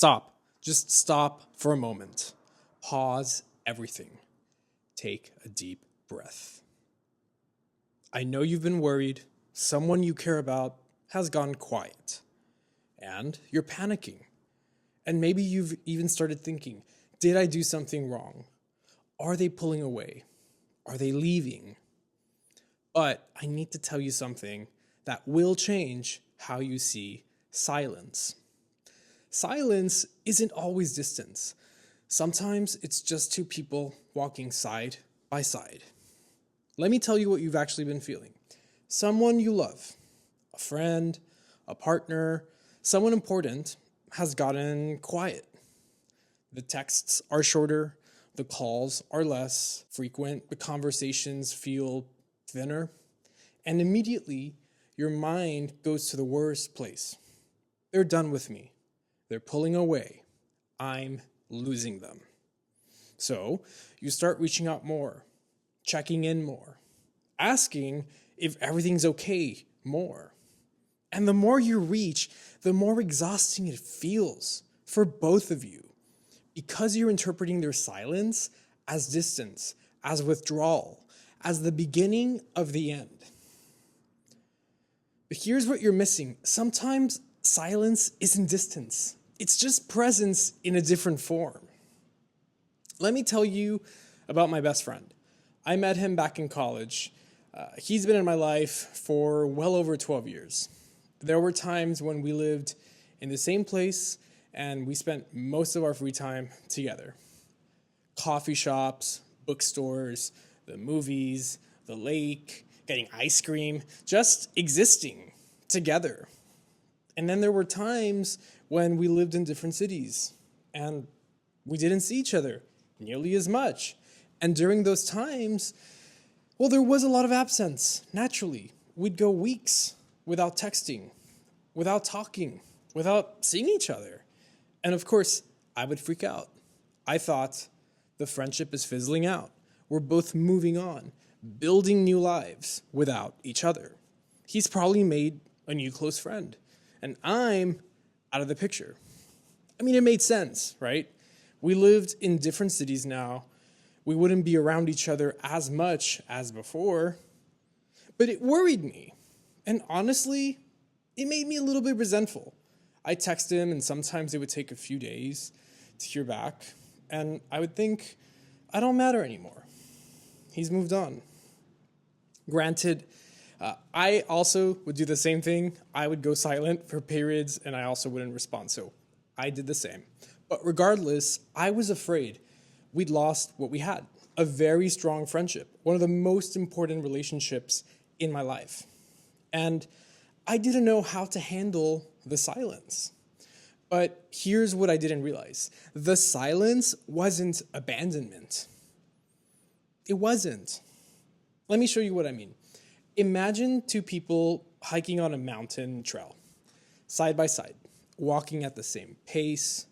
Stop. Just stop for a moment. Pause everything. Take a deep breath. I know you've been worried. Someone you care about has gone quiet. And you're panicking. And maybe you've even started thinking, did I do something wrong? Are they pulling away? Are they leaving? But I need to tell you something that will change how you see silence. Silence isn't always distance. Sometimes it's just two people walking side by side. Let me tell you what you've actually been feeling. Someone you love, a friend, a partner, someone important has gotten quiet. The texts are shorter, the calls are less frequent, the conversations feel thinner, and immediately your mind goes to the worst place. They're done with me. They're pulling away. I'm losing them. So you start reaching out more, checking in more, asking if everything's okay more. And the more you reach, the more exhausting it feels for both of you because you're interpreting their silence as distance, as withdrawal, as the beginning of the end. But here's what you're missing. Sometimes silence isn't distance. It's just presence in a different form. Let me tell you about my best friend. I met him back in college. He's been in my life for well over 12 years. There were times when we lived in the same place and we spent most of our free time together. Coffee shops, bookstores, the movies, the lake, getting ice cream, just existing together. And then there were times when we lived in different cities and we didn't see each other nearly as much. And during those times, well, there was a lot of absence, naturally. We'd go weeks without texting, without talking, without seeing each other. And of course, I would freak out. I thought the friendship is fizzling out. We're both moving on, building new lives without each other. He's probably made a new close friend, and I'm out of the picture. I mean, it made sense, right? We lived in different cities now. We wouldn't be around each other as much as before, but it worried me. And honestly, it made me a little bit resentful. I text him and sometimes it would take a few days to hear back. And I would think, I don't matter anymore. He's moved on. Granted, I also would do the same thing. I would go silent for periods and I also wouldn't respond. So I did the same. But regardless, I was afraid we'd lost what we had, a very strong friendship, one of the most important relationships in my life. And I didn't know how to handle the silence. But here's what I didn't realize. The silence wasn't abandonment. It wasn't. Let me show you what I mean. Imagine two people hiking on a mountain trail, side by side, walking at the same pace,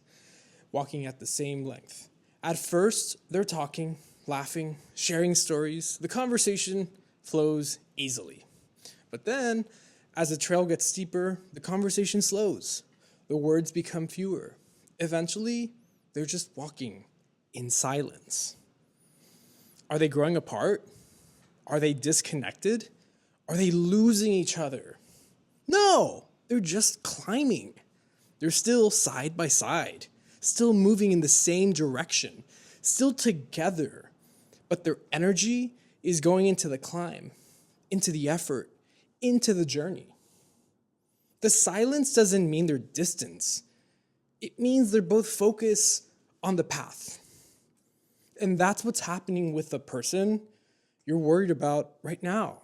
walking at the same length. At first, they're talking, laughing, sharing stories. The conversation flows easily. But then, as the trail gets steeper, the conversation slows. The words become fewer. Eventually, they're just walking in silence. Are they growing apart? Are they disconnected? Are they losing each other? No, they're just climbing. They're still side by side, still moving in the same direction, still together. But their energy is going into the climb, into the effort, into the journey. The silence doesn't mean they're distance. It means they're both focused on the path. And that's what's happening with the person you're worried about right now.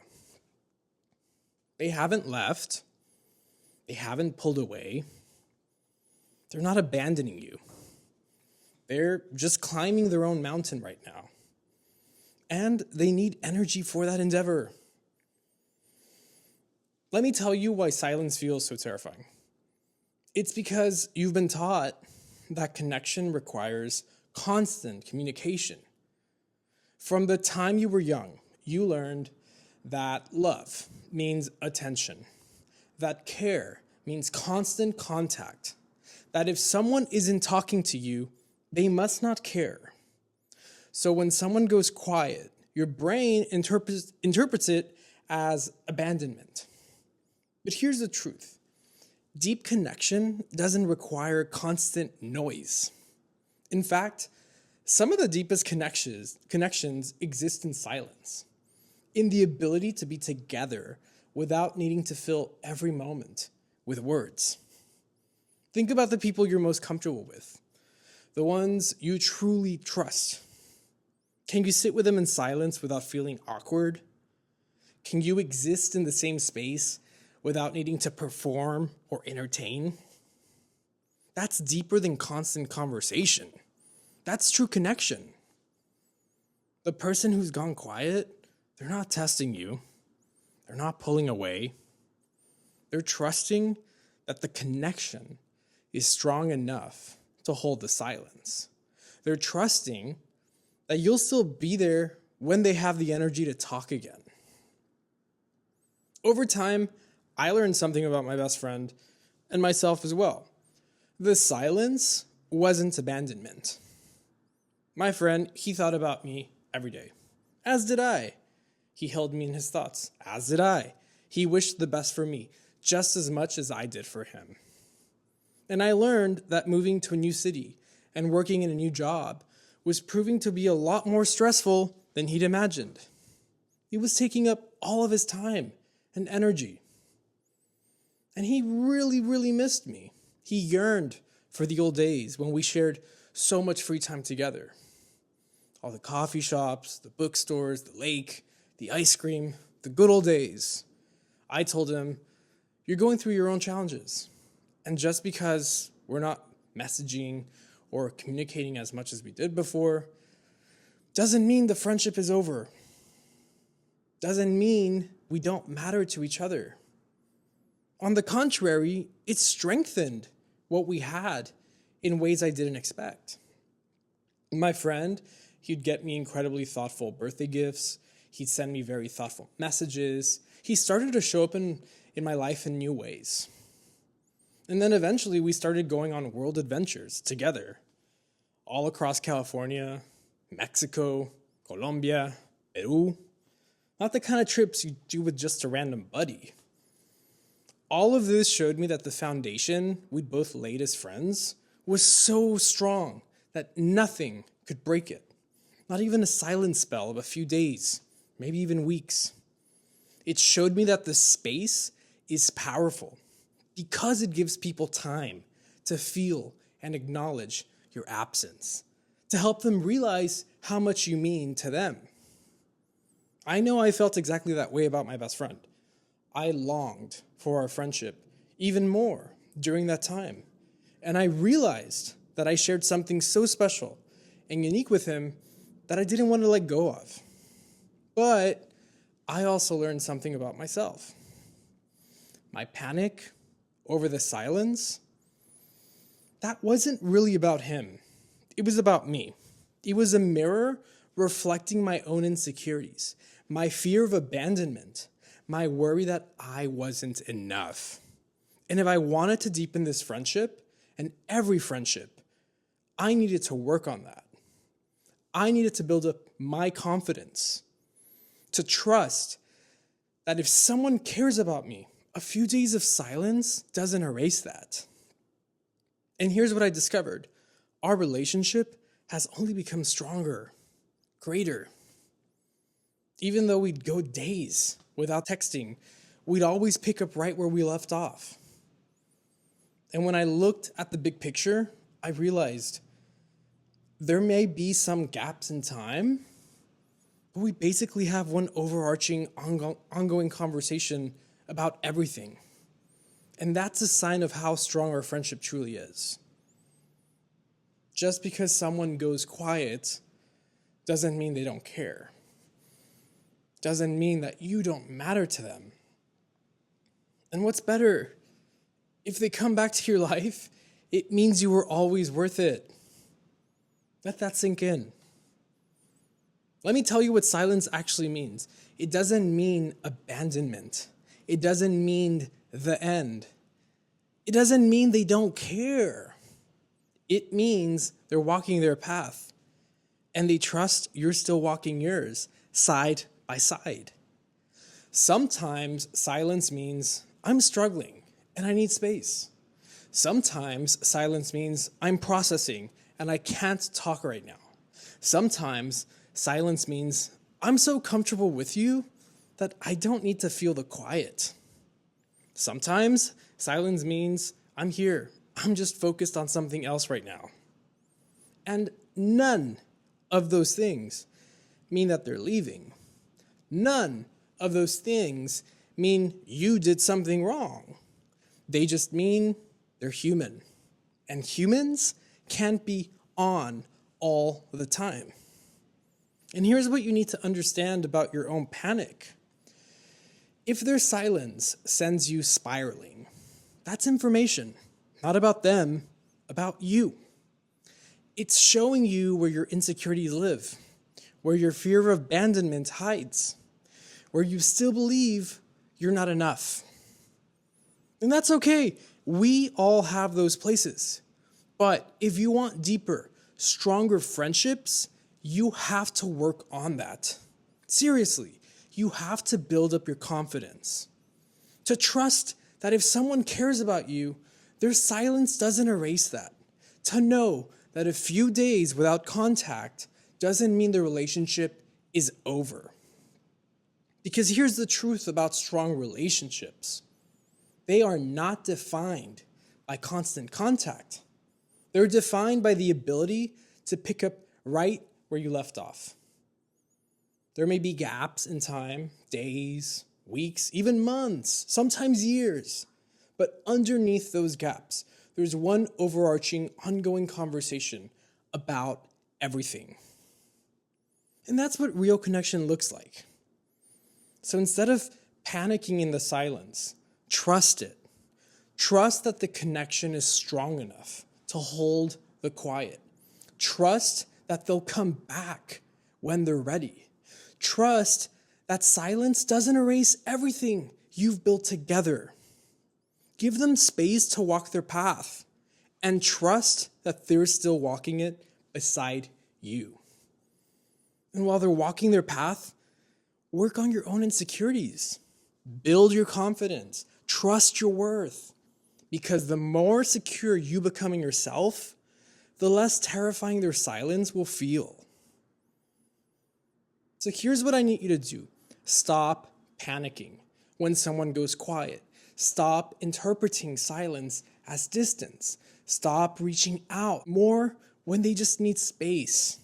They haven't left. They haven't pulled away. They're not abandoning you. They're just climbing their own mountain right now. And they need energy for that endeavor. Let me tell you why silence feels so terrifying. It's because you've been taught that connection requires constant communication. From the time you were young, you learned that love means attention, that care means constant contact, that if someone isn't talking to you, they must not care. So when someone goes quiet, your brain interprets it as abandonment. But here's the truth. Deep connection doesn't require constant noise. In fact, some of the deepest connections exist in silence, in the ability to be together without needing to fill every moment with words. Think about the people you're most comfortable with, the ones you truly trust. Can you sit with them in silence without feeling awkward? Can you exist in the same space without needing to perform or entertain? That's deeper than constant conversation. That's true connection. The person who's gone quiet, they're not testing you. They're not pulling away. They're trusting that the connection is strong enough to hold the silence. They're trusting that you'll still be there when they have the energy to talk again. Over time, I learned something about my best friend and myself as well. The silence wasn't abandonment. My friend, he thought about me every day, as did I. He held me in his thoughts, as did I. He wished the best for me, just as much as I did for him. And I learned that moving to a new city and working in a new job was proving to be a lot more stressful than he'd imagined. It was taking up all of his time and energy. And he really, really missed me. He yearned for the old days when we shared so much free time together. All the coffee shops, the bookstores, the lake, the ice cream, the good old days. I told him, you're going through your own challenges. And just because we're not messaging or communicating as much as we did before, doesn't mean the friendship is over. Doesn't mean we don't matter to each other. On the contrary, it strengthened what we had in ways I didn't expect. My friend, he'd get me incredibly thoughtful birthday gifts. He'd send me very thoughtful messages. He started to show up in my life in new ways. And then eventually we started going on world adventures together, all across California, Mexico, Colombia, Peru. Not the kind of trips you do with just a random buddy. All of this showed me that the foundation we'd both laid as friends was so strong that nothing could break it. Not even a silent spell of a few days, maybe even weeks. It showed me that the space is powerful because it gives people time to feel and acknowledge your absence, to help them realize how much you mean to them. I know I felt exactly that way about my best friend. I longed for our friendship even more during that time. And I realized that I shared something so special and unique with him that I didn't want to let go of. But I also learned something about myself. My panic over the silence, that wasn't really about him. It was about me. It was a mirror reflecting my own insecurities, my fear of abandonment, my worry that I wasn't enough. And if I wanted to deepen this friendship, and every friendship, I needed to work on that. I needed to build up my confidence, to trust that if someone cares about me, a few days of silence doesn't erase that. And here's what I discovered. Our relationship has only become stronger, greater. Even though we'd go days without texting, we'd always pick up right where we left off. And when I looked at the big picture, I realized there may be some gaps in time, but we basically have one overarching ongoing conversation about everything. And that's a sign of how strong our friendship truly is. Just because someone goes quiet doesn't mean they don't care. Doesn't mean that you don't matter to them. And what's better, if they come back to your life, it means you were always worth it. Let that sink in. Let me tell you what silence actually means. It doesn't mean abandonment. It doesn't mean the end. It doesn't mean they don't care. It means they're walking their path, and they trust you're still walking yours, side by side. Sometimes silence means I'm struggling and I need space. Sometimes silence means I'm processing and I can't talk right now. Sometimes silence means I'm so comfortable with you that I don't need to feel the quiet. Sometimes silence means I'm here. I'm just focused on something else right now. And none of those things mean that they're leaving. None of those things mean you did something wrong. They just mean they're human. And humans can't be on all the time. And here's what you need to understand about your own panic. If their silence sends you spiraling, that's information, not about them, about you. It's showing you where your insecurities live, where your fear of abandonment hides, where you still believe you're not enough. And that's okay. We all have those places. But if you want deeper, stronger friendships, you have to work on that. Seriously, you have to build up your confidence. To trust that if someone cares about you, their silence doesn't erase that. To know that a few days without contact doesn't mean the relationship is over. Because here's the truth about strong relationships. They are not defined by constant contact. They're defined by the ability to pick up right where you left off. There may be gaps in time, days, weeks, even months, sometimes years. But underneath those gaps, there's one overarching, ongoing conversation about everything. And that's what real connection looks like. So instead of panicking in the silence, trust it. Trust that the connection is strong enough to hold the quiet. Trust that they'll come back when they're ready. Trust that silence doesn't erase everything you've built together. Give them space to walk their path and trust that they're still walking it beside you. And while they're walking their path, work on your own insecurities. Build your confidence. Trust your worth. Because the more secure you become in yourself, the less terrifying their silence will feel. So here's what I need you to do. Stop panicking when someone goes quiet. Stop interpreting silence as distance. Stop reaching out more when they just need space.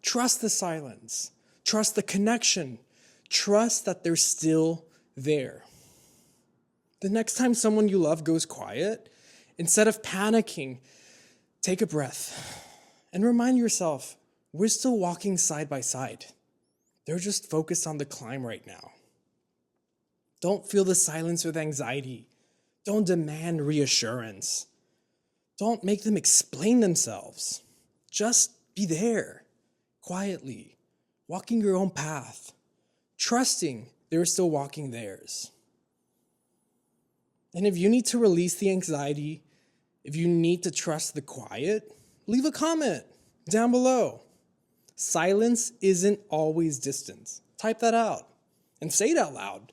Trust the silence. Trust the connection. Trust that they're still there. The next time someone you love goes quiet, instead of panicking, take a breath and remind yourself, we're still walking side by side. They're just focused on the climb right now. Don't fill the silence with anxiety. Don't demand reassurance. Don't make them explain themselves. Just be there, quietly, walking your own path, trusting they're still walking theirs. And if you need to release the anxiety, if you need to trust the quiet, leave a comment down below. Silence isn't always distance. Type that out and say it out loud.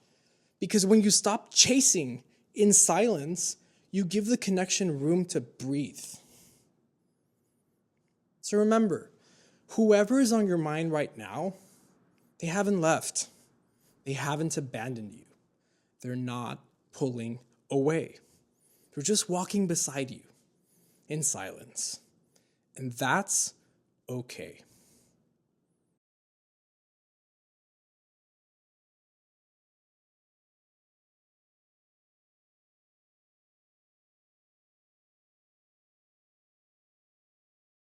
Because when you stop chasing in silence, you give the connection room to breathe. So remember, whoever is on your mind right now, they haven't left. They haven't abandoned you. They're not pulling away. They're just walking beside you in silence. And that's okay.